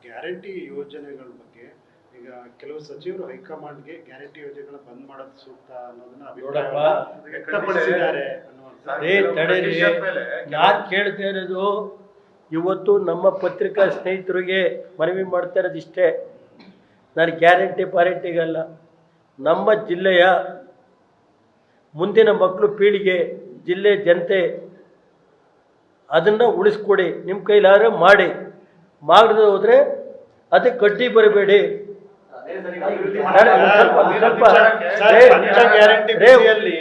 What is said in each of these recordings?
Guarantee ಯೋಜನೆಗಳ ಬಗ್ಗೆ ಈಗ ಕೆಲವು ಸಚಿವರು ಹೈಕಮಾಂಡ್ಗೆ ಗ್ಯಾರಂಟಿ ಯೋಜನೆಗಳನ್ನ ಬಂದ್ ಮಾಡೋದು ಸೂಕ್ತ ಅನ್ನೋದನ್ನ ಅಭಿಪ್ರಾಯ ವ್ಯಕ್ತಪಡಿಸಿದ್ದಾರೆ ನಾನು ಕೇಳ್ತಾ ಇರೋದು ಇವತ್ತು ನಮ್ಮ ಪತ್ರಿಕಾ ಸ್ನೇಹಿತರಿಗೆ ಮನವಿ ಮಾಡ್ತಾ ಇರೋದು ಇಷ್ಟೇ. ನಾನು ಗ್ಯಾರಂಟಿ ಪಾರಂಟಿಗಲ್ಲ, ನಮ್ಮ ಜಿಲ್ಲೆಯ ಮುಂದಿನ ಮಕ್ಕಳು ಪೀಳಿಗೆ, ಜಿಲ್ಲೆ ಜನತೆ ಅದನ್ನು ಉಳಿಸ್ಕೊಡಿ. ನಿಮ್ಮ ಕೈಲಾದ್ರೆ ಮಾಡಿ, ಮಾಡದೆ ಹೋದರೆ ಅದಕ್ಕೆ ಕಡ್ಡಿ ಬರಬೇಡಿ.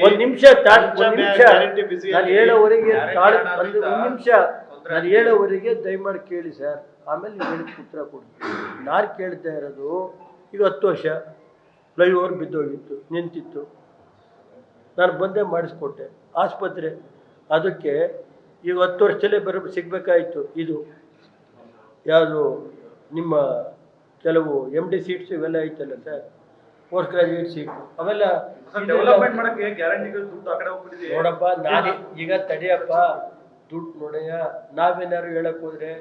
ಒಂದು ನಿಮಿಷ ನಾನು ಹೇಳೋವರೆಗೆ ನಾನು ಹೇಳೋವರೆಗೆ ದಯಮಾಡಿ ಕೇಳಿ ಸರ್, ಆಮೇಲೆ ನೀವು ಹೇಳಿದ ಉತ್ತರ ಕೊಡಿ. ನಾನು ಕೇಳ್ತಾ ಇರೋದು, ಈಗ 10 ವರ್ಷ ಫ್ಲೈಓವರ್ ಬಿದ್ದೋಗಿತ್ತು, ನಿಂತಿತ್ತು, ನಾನು ಬಂದೇ ಮಾಡಿಸ್ಕೊಟ್ಟೆ. ಆಸ್ಪತ್ರೆ ಅದಕ್ಕೆ ಈಗ 10 ವರ್ಷದಲ್ಲೇ ಸಿಗಬೇಕಾಯಿತು. ಇದು ಯಾವುದು ನಿಮ್ಮ ಕೆಲವು MD ಸೀಟ್ಸ್ ಇವೆಲ್ಲ ಐತಲ್ಲ ಸರ್, ಪೋಸ್ಟ್ ಗ್ರಾಜ್ಯುಯೇಟ್ ಸೀಟ್, ಅವೆಲ್ಲ ನೋಡಪ್ಪ. ನಾನು ಈಗ ತಡೆಯಪ್ಪ, ದುಡ್ಡು ನೋಡಯ್ಯ. ನಾವೇನಾದ್ರು ಹೇಳಕ್ ಹೋದ್ರೆ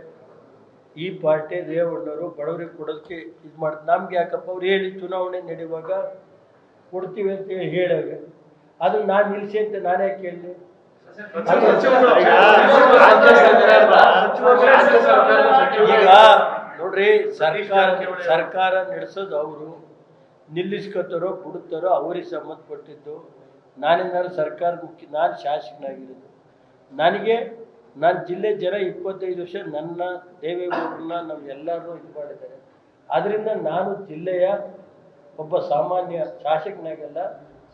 ಈ ಪಾರ್ಟಿ ರೇವಣ್ಣವರು ಬಡವರಿಗೆ ಕೊಡೋದಕ್ಕೆ ಇದು ಮಾಡ್ತಾರೆ. ನಮ್ಗೆ ಯಾಕಪ್ಪ, ಅವ್ರು ಹೇಳಿ ಚುನಾವಣೆ ನಡೆಯುವಾಗ ಕೊಡ್ತೀವಿ ಅಂತ ಹೇಳೋಗೆ ಅದು ನಾನು ನಿಲ್ಲಿಸಿ ಅಂತ ನಾನೇ ಕೇಳಿದೆ. ಈಗ ನೋಡ್ರಿ, ಸರ್ಕಾರ ನಡೆಸೋದು ಅವರು, ನಿಲ್ಲಿಸ್ಕೊತಾರೋ ಬಿಡುತ್ತಾರೋ ಅವ್ರಿಗೆ ಸಂಬಂಧಪಟ್ಟಿದ್ದು. ನಾನೇನಾದ್ರು ಸರ್ಕಾರ ಮುಖ್ಯ, ನಾನು ಶಾಸಕನಾಗಿರೋದು. ನಾನು ಜಿಲ್ಲೆ ಜನ 25 ವರ್ಷ ನನ್ನ ದೇವೇಗೌಡರನ್ನ ನಮ್ಮೆಲ್ಲರೂ ಇದು ಮಾಡಿದ್ದಾರೆ. ಆದ್ದರಿಂದ ನಾನು ಜಿಲ್ಲೆಯ ಒಬ್ಬ ಸಾಮಾನ್ಯ ಶಾಸಕನಾಗಲ್ಲ,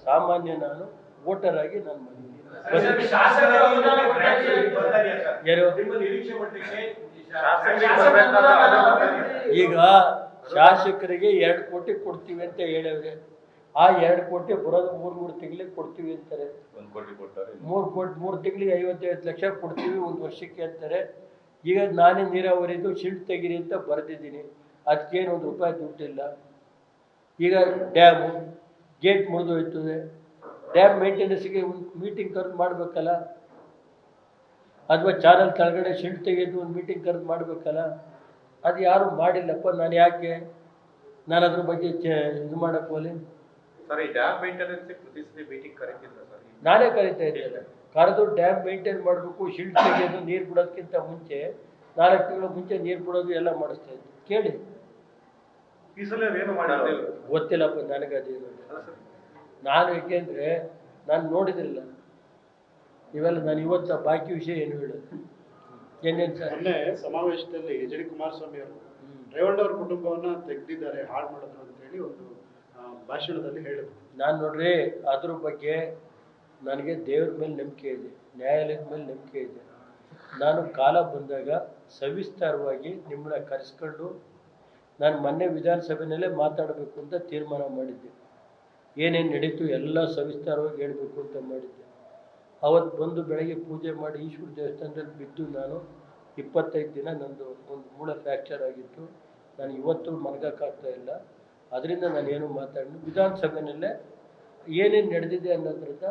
ಸಾಮಾನ್ಯ ನಾನು ವೋಟರ್ ಆಗಿ ನಾನು ಬಂದಿದ್ದೀನಿ. ಈಗ ಶಾಸಕರಿಗೆ 2 ಕೋಟಿ ಕೊಡ್ತೀವಿ ಅಂತ ಹೇಳವ್ರೆ. ಆ 2 ಕೋಟಿ ಬರೋದು 3 ತಿಂಗಳಿಗೆ ಕೊಡ್ತೀವಿ ಅಂತಾರೆ. 3 ತಿಂಗಳಿಗೆ 55 ಲಕ್ಷ ಕೊಡ್ತೀವಿ 1 ವರ್ಷಕ್ಕೆ ಅಂತಾರೆ. ಈಗ ನಾನೇ ನೀರಾವರಿದು ಶಿಲ್ಟ್ ತೆಗೀರಿ ಅಂತ ಬರೆದಿದ್ದೀನಿ, ಅದಕ್ಕೇನು 1 ರೂಪಾಯಿ ದುಡ್ಡಿಲ್ಲ. ಈಗ ಡ್ಯಾಮು ಗೇಟ್ ಮುರಿದೋಯ್ತದೆ, ಡ್ಯಾಮ್ ಮೇಂಟೆನೆನ್ಸ್ಗೆ ಒಂದು ಮೀಟಿಂಗ್ ಕರೆದು ಮಾಡಬೇಕಲ್ಲ, ಅಥವಾ ಚಾನಲ್ ಕೆಳಗಡೆ ಶಿಲ್ಟ್ ತೆಗೆದು ಒಂದು ಮೀಟಿಂಗ್ ಕರೆದು ಮಾಡಬೇಕಲ್ಲ. ಅದು ಯಾರು ಮಾಡಿಲ್ಲಪ್ಪ. ನಾನು ಯಾಕೆ ನಾನು ಅದ್ರ ಬಗ್ಗೆ ಇದು ಮಾಡಕ್ಕೆ ಹೋಗಲಿ? ನಾನೇ ಕರಿತಾ ಇದ್ದೇನೆ. ಕರೆದು ಡ್ಯಾಮ್ ಮೇಂಟೈನ್ ಮಾಡಬೇಕು, ಶಿಲ್ಟ್ ತೆಗೆಯೋದು, ನೀರು ಬಿಡೋದಕ್ಕಿಂತ ಮುಂಚೆ 4 ತಿಂಗಳ ಮುಂಚೆ ನೀರು ಬಿಡೋದು ಎಲ್ಲ ಮಾಡಿಸ್ತಾ ಇದ್ದೆ. ಕೇಳಿ, ಗೊತ್ತಿಲ್ಲಪ್ಪ ನನಗದೇನು. ನಾನು ಏಕೆಂದರೆ ನಾನು ನೋಡಿದ್ರಿಲ್ಲ ಇವೆಲ್ಲ. ನಾನು ಇವತ್ತು ಬಾಕಿ ವಿಷಯ ಏನು ಹೇಳೋದು? ಏನೇನು ಸರ್, ಮೊನ್ನೆ ಸಮಾವೇಶದಲ್ಲಿ ಎಚ್ ಡಿ ಕುಮಾರಸ್ವಾಮಿ ಅವರು ರೇವಣ್ಣವ್ರ ಕುಟುಂಬವನ್ನ ತೆಗೆದಿದ್ದಾರೆ, ಹಾಳು ಮಾಡಿದ್ರು ಅಂತ ಹೇಳಿ ಒಂದು ಭಾಷಣದಲ್ಲಿ ಹೇಳಿದ್ರು. ನಾನು ನೋಡ್ರಿ, ಅದ್ರ ಬಗ್ಗೆ ನನಗೆ ದೇವ್ರ ಮೇಲೆ ನಂಬಿಕೆ ಇದೆ, ನ್ಯಾಯಾಲಯದ ಮೇಲೆ ನಂಬಿಕೆ ಇದೆ. ನಾನು ಕಾಲ ಬಂದಾಗ ಸವಿಸ್ತಾರವಾಗಿ ನಿಮ್ಮನ್ನ ಕರೆಸ್ಕೊಂಡು, ನಾನು ಮೊನ್ನೆ ವಿಧಾನಸಭೆಯಲ್ಲೇ ಮಾತಾಡಬೇಕು ಅಂತ ತೀರ್ಮಾನ ಮಾಡಿದ್ದೆ. ಏನೇನು ನಡೀತು ಎಲ್ಲ ಸವಿಸ್ತಾರವಾಗಿ ಹೇಳಬೇಕು ಅಂತ ಮಾಡಿದ್ದೆ. ಅವತ್ತು ಬಂದು ಬೆಳಗ್ಗೆ ಪೂಜೆ ಮಾಡಿ ಈಶ್ವರ ದೇವಸ್ಥಾನದಲ್ಲಿ ಬಿದ್ದು ನಾನು 25 ದಿನ ನಂದು ಒಂದು ಮೂಳ ಫ್ರ್ಯಾಕ್ಚರ್ ಆಗಿತ್ತು. ನಾನು ಇವತ್ತು ಮಲಗೋಕ್ಕಾಗ್ತಾ ಇಲ್ಲ. ಅದರಿಂದ ನಾನೇನು ಮಾತಾಡಿದ್ದು ವಿಧಾನಸಭೆಯಲ್ಲೇ ಏನೇನು ನಡೆದಿದೆ ಅನ್ನೋದ್ರಿಂದ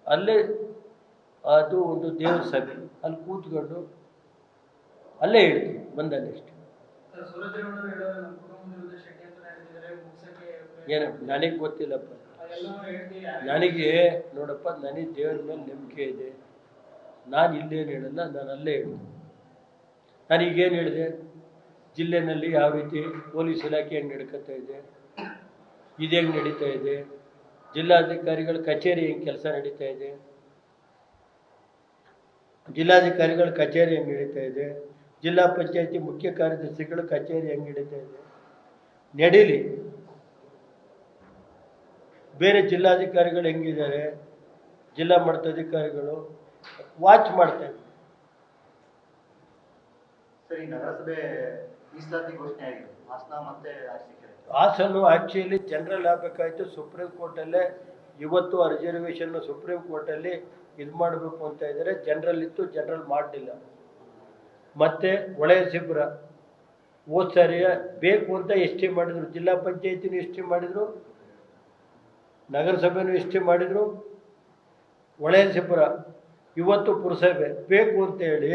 ಅಲ್ಲೇ, ಅದು ಒಂದು ದೇವ್ರ ಸಭೆ, ಅಲ್ಲಿ ಕೂತ್ಕೊಂಡು ಅಲ್ಲೇ ಹೇಳ್ತೀನಿ ಬಂದಲ್ಲಿ ಅಷ್ಟೇ. ಏನು ನನಗೆ ಗೊತ್ತಿಲ್ಲಪ್ಪ. ನನಗೆ ನೋಡಪ್ಪ, ನನಗೆ ದೇವ್ರ ಮೇಲೆ ನಂಬಿಕೆ ಇದೆ. ನಾನು ಇಲ್ಲೇನು ಹೇಳಲ್ಲ, ನಾನು ಅಲ್ಲೇ ಹೇಳ್ತೀನಿ. ನಾನೀಗೇನು ಹೇಳಿದೆ, ಜಿಲ್ಲೆಯಲ್ಲಿ ಯಾವ ರೀತಿ ಪೊಲೀಸ್ ಇಲಾಖೆ ಹೆಂಗೆ ನಡ್ಕೊತಾ ಇದೆ, ಇದು ಹೆಂಗೆ ನಡೀತಾ ಇದೆ, ಜಿಲ್ಲಾಧಿಕಾರಿಗಳ ಕಚೇರಿ ಹೆಂಗೆ ಕೆಲಸ ನಡೀತಾ ಇದೆ, ಜಿಲ್ಲಾಧಿಕಾರಿಗಳ ಕಚೇರಿ ಹೆಂಗೆ ನಡೀತಾ ಇದೆ, ಜಿಲ್ಲಾ ಪಂಚಾಯತಿ ಮುಖ್ಯ ಕಾರ್ಯದರ್ಶಿಗಳ ಕಚೇರಿ ಹೆಂಗೆ ನಡೀತಾ ಇದೆ, ನಡೀಲಿ. ಬೇರೆ ಜಿಲ್ಲಾಧಿಕಾರಿಗಳು ಹೆಂಗಿದ್ದಾರೆ, ಜಿಲ್ಲಾ ಮಟ್ಟದ ಅಧಿಕಾರಿಗಳು ವಾಚ್ ಮಾಡ್ತಾ ಇದ್ದಾರೆ. ಹಾಸನ ಆಕ್ಚುಲಿ ಜನರಲ್ ಆಗಬೇಕಾಯ್ತು. ಸುಪ್ರೀಂ ಕೋರ್ಟಲ್ಲೇ ಇವತ್ತು ರಿಸರ್ವೇಷನ್ ಸುಪ್ರೀಂ ಕೋರ್ಟಲ್ಲಿ ಇದು ಮಾಡಬೇಕು ಅಂತ ಇದ್ದಾರೆ. ಜನರಲ್ ಇತ್ತು, ಜನರಲ್ ಮಾಡಲಿಲ್ಲ. ಮತ್ತೆ ಒಳೆಯ ಶಿಬಿರ ಹೋದ ಸಾರಿಯ ಬೇಕು ಅಂತ ಎಷ್ಟೇ ಮಾಡಿದ್ರು, ಜಿಲ್ಲಾ ಪಂಚಾಯತಿನೂ ಎಷ್ಟೇ ಮಾಡಿದ್ರು, ನಗರಸಭೆನೂ ಎಷ್ಟೇ ಮಾಡಿದ್ರು. ಒಳೆಯ ಶಿಬಿರ ಇವತ್ತು ಪುರಸಭೆ ಬೇಕು ಅಂತ ಹೇಳಿ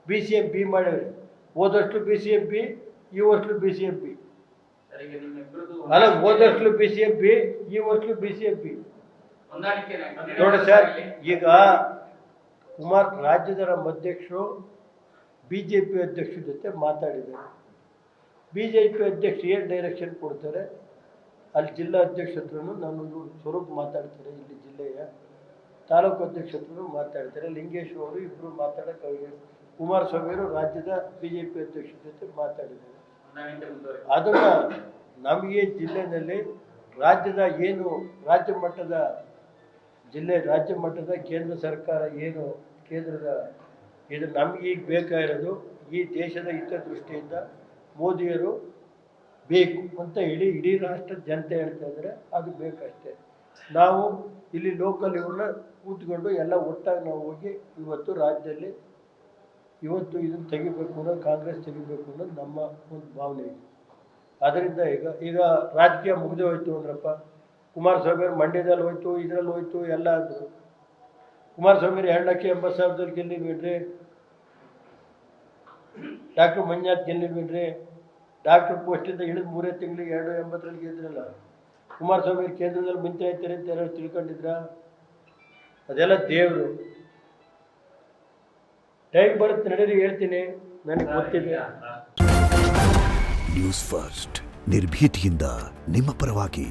BCMP ಮಾಡಿವ್ರಿ. ಹೋದಷ್ಟು BCMP ಈ ವರ್ಷಲು BCMP. ಅಲ್ಲ, ಹೋದ ವರ್ಷಲು BCMP, ಈ ವರ್ಷಲು BCMP. ನೋಡಿ ಸರ್, ಈಗ ರಾಜ್ಯದ ನಮ್ಮ ಅಧ್ಯಕ್ಷರು BJP ಅಧ್ಯಕ್ಷರ ಜೊತೆ ಮಾತಾಡಿದ್ದಾರೆ. BJP ಅಧ್ಯಕ್ಷರು ಏನು ಡೈರೆಕ್ಷನ್ ಕೊಡ್ತಾರೆ, ಅಲ್ಲಿ ಜಿಲ್ಲಾ ಅಧ್ಯಕ್ಷ ಹತ್ರನೂ ನಾನು ಸ್ವರೂಪ್ ಮಾತಾಡ್ತಾರೆ, ಇಲ್ಲಿ ಜಿಲ್ಲೆಯ ತಾಲೂಕು ಅಧ್ಯಕ್ಷ ಹತ್ರನೂ ಮಾತಾಡ್ತಾರೆ, ಲಿಂಗೇಶ್ ಅವರು ಇಬ್ಬರು ಮಾತಾಡೋಕ್ಕೆ, ಕುಮಾರಸ್ವಾಮಿಯವರು ರಾಜ್ಯದ BJP ಅಧ್ಯಕ್ಷರ ಜೊತೆ ಮಾತಾಡಿದ್ದಾರೆ. ಅದನ್ನು ನಮಗೆ ಜಿಲ್ಲೆಯಲ್ಲಿ ರಾಜ್ಯದ ಏನು ರಾಜ್ಯ ಮಟ್ಟದ ಕೇಂದ್ರ ಸರ್ಕಾರ ಏನು ಕೇಂದ್ರದ ಇದು ನಮಗೆ ಈಗ ಬೇಕಾಗಿರೋದು, ಈ ದೇಶದ ಹಿತದೃಷ್ಟಿಯಿಂದ ಮೋದಿಯರು ಬೇಕು ಅಂತ ಹೇಳಿ ಇಡೀ ರಾಷ್ಟ್ರದ ಜನತೆ ಹೇಳ್ತಾ ಇದ್ದಾರೆ. ಅದು ಬೇಕಷ್ಟೇ. ನಾವು ಇಲ್ಲಿ ಲೋಕಲ್ ಇವ್ರನ್ನ ಕೂತ್ಕೊಂಡು ಎಲ್ಲ ಒಟ್ಟಾಗಿ ನಾವು ಹೋಗಿ ಇವತ್ತು ರಾಜ್ಯದಲ್ಲಿ ಇದನ್ನು ತೆಗಿಬೇಕು ಅನ್ನೋದು, ಕಾಂಗ್ರೆಸ್ ತೆಗಿಬೇಕು ಅನ್ನೋದು ನಮ್ಮ ಒಂದು ಭಾವನೆ ಇದೆ. ಅದರಿಂದ ಈಗ ರಾಜಕೀಯ ಮುಗಿದೇ ಹೋಯ್ತು ಅಂದ್ರಪ್ಪ. ಕುಮಾರಸ್ವಾಮಿ ಅವರು ಮಂಡ್ಯದಲ್ಲಿ ಹೋಯ್ತು, ಇದರಲ್ಲಿ ಹೋಯ್ತು, ಎಲ್ಲ ಆದರು. ಕುಮಾರಸ್ವಾಮಿ 2,80,000 ಗೆಲ್ಲಿಲ್ವೇನ್ರಿ? ಡಾಕ್ಟರ್ ಮಂಜುನಾಥ್ ಗೆಲ್ಲಿಲ್ವೇನ್ರಿ? ಡಾಕ್ಟರ್ ಪೋಸ್ಟಿಂದ ಇಳಿದು 3 ತಿಂಗಳಿಗೆ 2,80 ಗೆದ್ದಿರಲ್ಲ. ಕುಮಾರಸ್ವಾಮಿ ಕೇಂದ್ರದಲ್ಲಿ ಮಿಂಚೆ ಆಯ್ತಾರೆ ಅಂತ ಯಾರು ತಿಳ್ಕೊಂಡಿದ್ರ? ಅದೆಲ್ಲ ದೇವರು. ಟೈಮ್ ಬರುತ್ತೆ, ನಡೀರಿ, ಹೇಳ್ತೀನಿ, ನನಗೆ ಗೊತ್ತಿದೆ. ನ್ಯೂಸ್ ಫಸ್ಟ್, ನಿರ್ಭೀತಿಯಿಂದ ನಿಮ್ಮ ಪರವಾಗಿ.